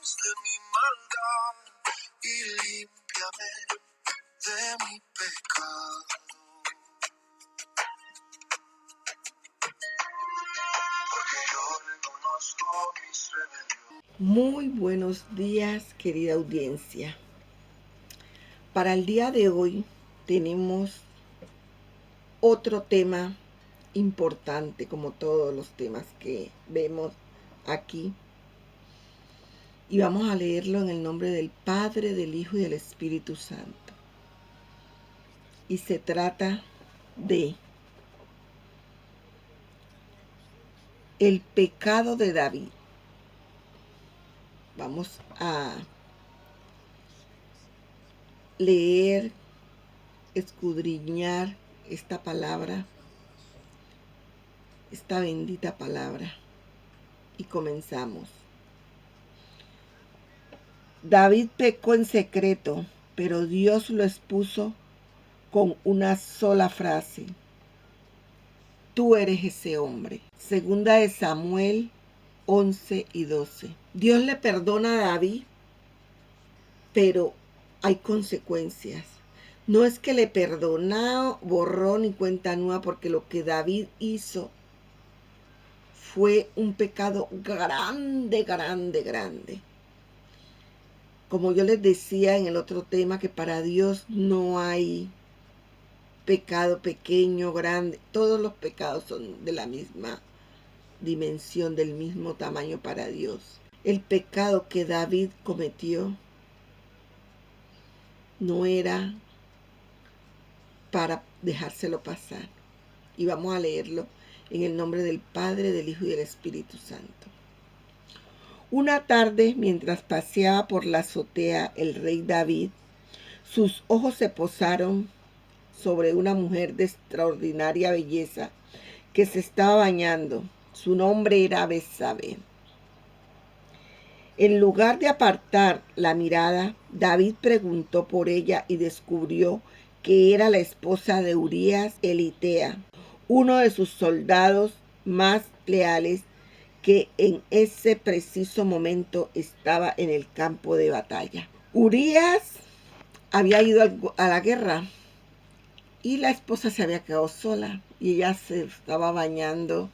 de mi maldad y límpiame de mi pecado. Porque yo reconozco mis rebeliones. Muy buenos días, querida audiencia. Para el día de hoy tenemos otro tema importante, como todos los temas que vemos aquí. Y vamos a leerlo en el nombre del Padre, del Hijo y del Espíritu Santo. Y se trata de el pecado de David. Vamos a leer, escudriñar esta palabra, esta bendita palabra. Y comenzamos. David pecó en secreto, pero Dios lo expuso con una sola frase. Tú eres ese hombre. Segunda de Samuel 11 y 12. Dios le perdona a David, pero hay consecuencias. No es que le perdonó, borró ni cuenta nueva, porque lo que David hizo fue un pecado grande, grande, grande. Como yo les decía en el otro tema, que para Dios no hay pecado pequeño, grande. Todos los pecados son de la misma dimensión, del mismo tamaño para Dios. El pecado que David cometió no era para dejárselo pasar. Y vamos a leerlo en el nombre del Padre, del Hijo y del Espíritu Santo. Una tarde, mientras paseaba por la azotea el rey David, sus ojos se posaron sobre una mujer de extraordinaria belleza que se estaba bañando. Su nombre era Betsabé. En lugar de apartar la mirada, David preguntó por ella y descubrió que era la esposa de Urías Elitea, uno de sus soldados más leales, que en ese preciso momento estaba en el campo de batalla. Urías había ido a la guerra y la esposa se había quedado sola y ella se estaba bañando.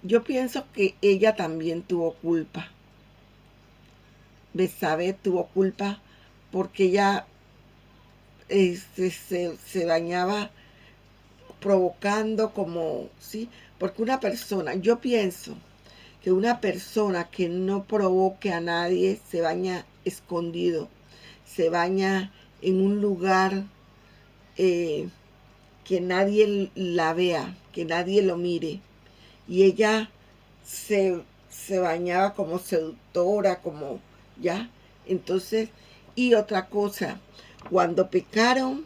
Yo pienso que ella también tuvo culpa. Betsabé tuvo culpa porque ella se bañaba provocando, como, ¿sí? Porque yo pienso que una persona que no provoque a nadie se baña escondido, se baña en un lugar que nadie la vea, que nadie lo mire. Y ella se bañaba como seductora, como, ¿ya? Entonces, y otra cosa, cuando pecaron,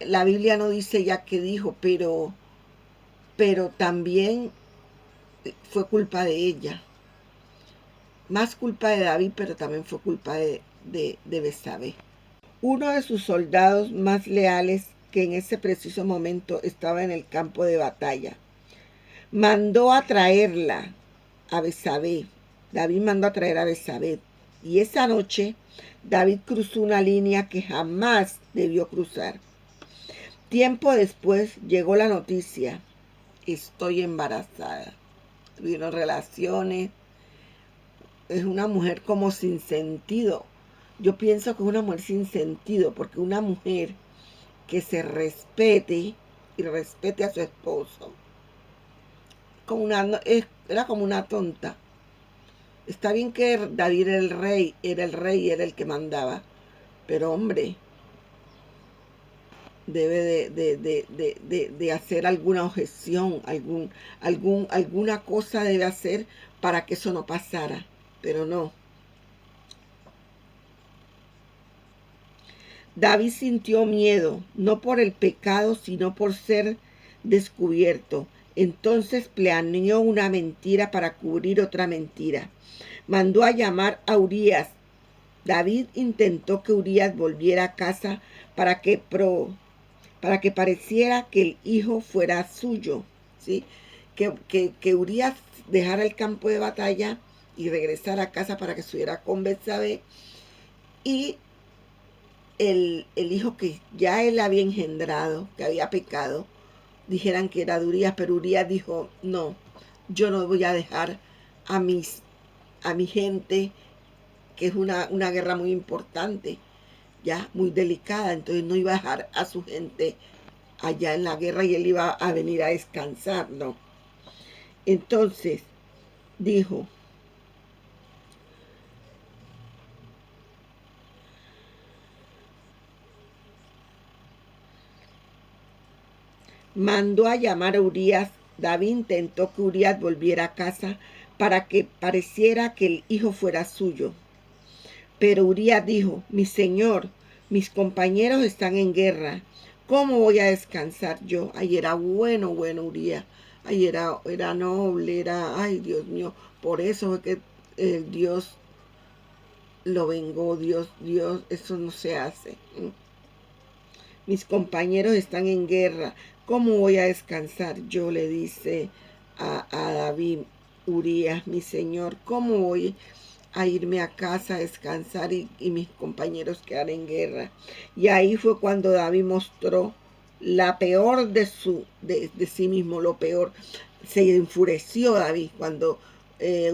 la Biblia no dice ya qué dijo, pero también fue culpa de ella. Más culpa de David, pero también fue culpa de Betsabé. Uno de sus soldados más leales, que en ese preciso momento estaba en el campo de batalla, mandó a traerla a Betsabé. David mandó a traer a Betsabé. Y esa noche David cruzó una línea que jamás debió cruzar. Tiempo después llegó la noticia: estoy embarazada. Tuvieron relaciones. Es una mujer como sin sentido. Yo pienso que es una mujer sin sentido, porque una mujer que se respete y respete a su esposo, era como una tonta. Está bien que David era el rey, era el que mandaba, pero hombre, debe de hacer alguna objeción, alguna cosa debe hacer para que eso no pasara, pero no. David sintió miedo, no por el pecado, sino por ser descubierto. Entonces planeó una mentira para cubrir otra mentira. Mandó a llamar a Urías. David intentó que Urías volviera a casa para que pareciera que el hijo fuera suyo, ¿sí? Que Urías dejara el campo de batalla y regresara a casa para que estuviera con Betsabé, y el hijo que ya él había engendrado, que había pecado, dijeran que era de Urías, pero Urías dijo, no, yo no voy a dejar a mi gente, que es una guerra muy importante, ya muy delicada, entonces no iba a dejar a su gente allá en la guerra y él iba a venir a descansar, no. Entonces dijo, mandó a llamar a Urías. David intentó que Urías volviera a casa para que pareciera que el hijo fuera suyo. Pero Urías dijo, mi señor, mis compañeros están en guerra. ¿Cómo voy a descansar yo? Ay, era bueno Urías. Ay, era noble, ay, Dios mío. Por eso es que Dios lo vengó, Dios, eso no se hace. Mis compañeros están en guerra. ¿Cómo voy a descansar yo? Le dice a David Urías, mi señor. ¿Cómo voy a irme a casa a descansar y mis compañeros quedar en guerra? Y ahí fue cuando David mostró la peor de sí mismo, lo peor. Se enfureció David cuando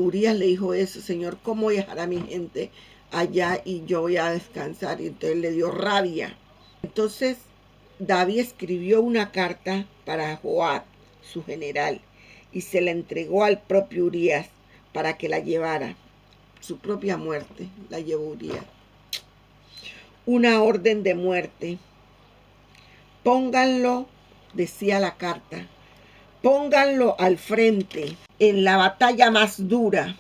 Urías le dijo eso, Señor, ¿cómo voy a dejar a mi gente allá y yo voy a descansar? Y entonces le dio rabia. Entonces David escribió una carta para Joab, su general, y se la entregó al propio Urías para que la llevara. Su propia muerte la llevó Urías. Una orden de muerte. Pónganlo, decía la carta, pónganlo al frente en la batalla más dura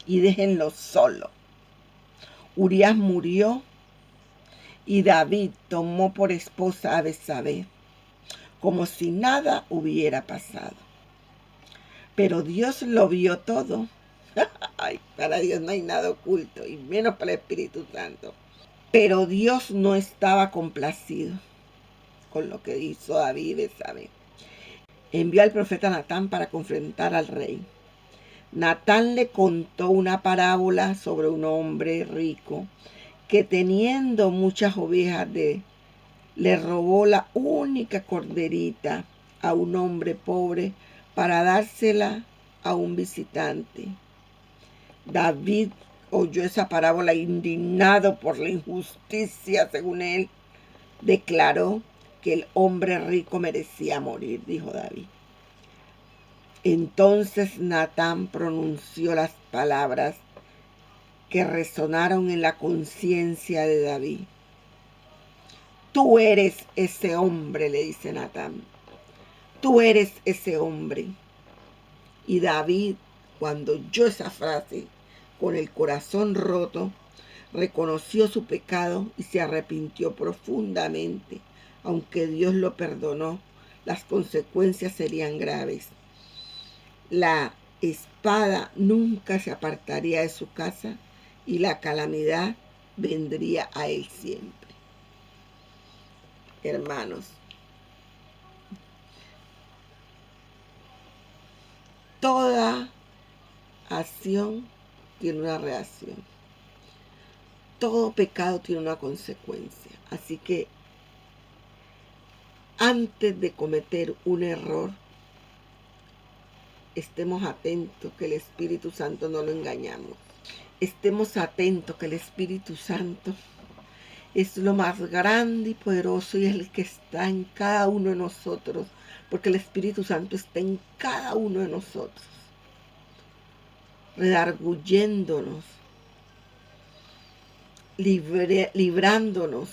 y déjenlo solo. Urías murió y David tomó por esposa a Betsabé, como si nada hubiera pasado. Pero Dios lo vio todo. Ay, para Dios no hay nada oculto, y menos para el Espíritu Santo. Pero Dios no estaba complacido con lo que hizo David y Betsabé. Envió al profeta Natán para confrontar al rey. Natán le contó una parábola sobre un hombre rico que, teniendo muchas ovejas, le robó la única corderita a un hombre pobre para dársela a un visitante. David oyó esa parábola indignado por la injusticia, según él, declaró que el hombre rico merecía morir, dijo David. Entonces Natán pronunció las palabras que resonaron en la conciencia de David. Tú eres ese hombre, le dice Natán. Tú eres ese hombre. Y David, cuando oyó esa frase, con el corazón roto, reconoció su pecado y se arrepintió profundamente. Aunque Dios lo perdonó, las consecuencias serían graves. La espada nunca se apartaría de su casa y la calamidad vendría a él siempre. Hermanos, toda acción tiene una reacción. Todo pecado tiene una consecuencia. Así que antes de cometer un error, estemos atentos que el Espíritu Santo no lo engañamos. Estemos atentos que el Espíritu Santo es lo más grande y poderoso y es el que está en cada uno de nosotros, porque el Espíritu Santo está en cada uno de nosotros, redarguyéndonos, librándonos,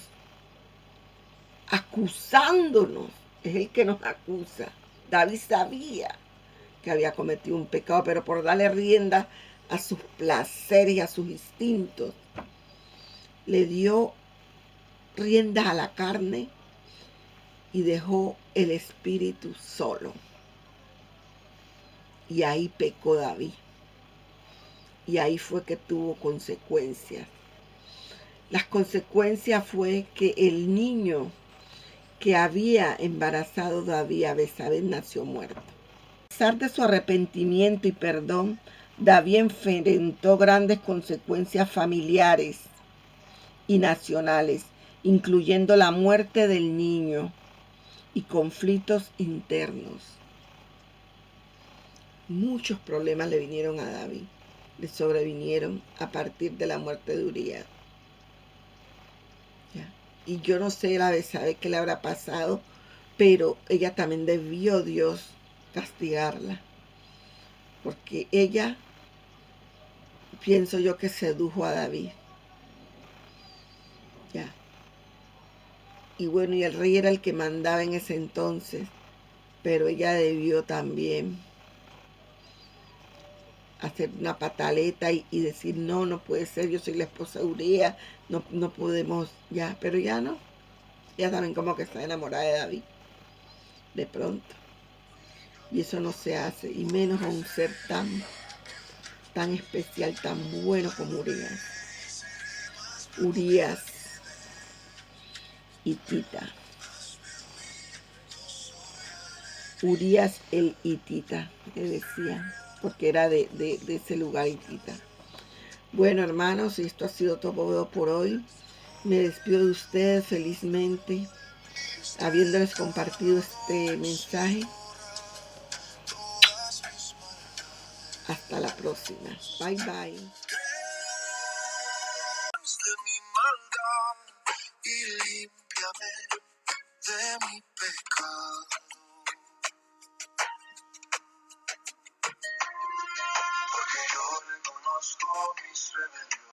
acusándonos. Es el que nos acusa. David sabía que había cometido un pecado, pero por darle rienda a sus placeres y a sus instintos, le dio riendas a la carne y dejó el espíritu solo. Y ahí pecó David. Y ahí fue que tuvo consecuencias. Las consecuencias fue que el niño que había embarazado David a Betsabé nació muerto. A pesar de su arrepentimiento y perdón, David enfrentó grandes consecuencias familiares y nacionales, incluyendo la muerte del niño y conflictos internos. Muchos problemas le vinieron a David, le sobrevinieron a partir de la muerte de Urías. Y yo no sé, sabe qué le habrá pasado, pero ella también debió Dios castigarla, porque ella, pienso yo, que sedujo a David. Ya. Y bueno, y el rey era el que mandaba en ese entonces, pero ella debió también hacer una pataleta y decir, no, no puede ser, yo soy la esposa de Urías, no podemos, ya, pero ya no. Ella también como que está enamorada de David, de pronto. Y eso no se hace, y menos a un ser tan especial, tan bueno como Urías. Urías hitita. Urías el hitita, le decía, porque era de ese lugar hitita. Bueno, hermanos, esto ha sido todo por hoy. Me despido de ustedes felizmente, habiéndoles compartido este mensaje. Hasta la próxima. Bye, bye. De mi maldad y límpiame de mi pecado.